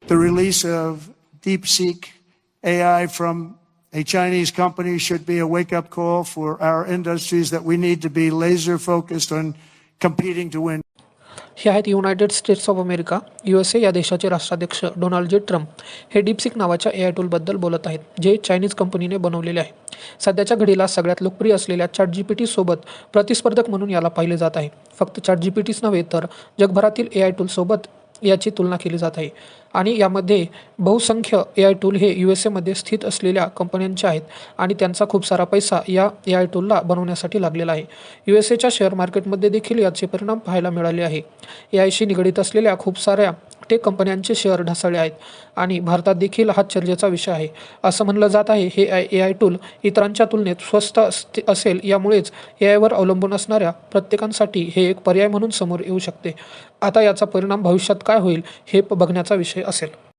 The release of DeepSeek AI from a Chinese company should be a wake-up call for our industries that we need to be laser focused on competing to win. हे आहेत United states of America USA या देशाचे राष्ट्राध्यक्ष Donald J Trump हे डीपसिक नावाच्या AI टूलबद्दल बोलत आहेत जे चायनीज कंपनीने बनवलेले आहे. सध्याच्या घडीला सगळ्यात लोकप्रिय असलेल्या ChatGPT सोबत प्रतिस्पर्धक म्हणून याला पाहिले जात आहे. फक्त ChatGPTच नव्हे तर जगभरातील AI टूलसोबत याची तुलना केली जात आहे आणि यामध्ये बहुसंख्य AI टूल हे USA मध्ये स्थित असलेल्या कंपन्यांचे आहेत आणि त्यांचा खूप सारा पैसा या AI टूलला बनवण्यासाठी लागलेला आहे. USAच्या शेअर मार्केटमध्ये देखील याचे परिणाम पाहायला मिळाले आहे. AIशी निगडीत असलेल्या खूप साऱ्या टेक कंपन्यांचे शेअर ढासळले आहेत आणि भारतात देखील हा चर्चेचा विषय आहे. असं म्हणलं जात आहे हे AI टूल इतरांच्या तुलनेत स्वस्त असेल यामुळेच AIवर अवलंबून असणाऱ्या प्रत्येकांसाठी हे एक पर्याय म्हणून समोर येऊ शकते. आता याचा परिणाम भविष्यात काय होईल हे बघण्याचा विषय असेल.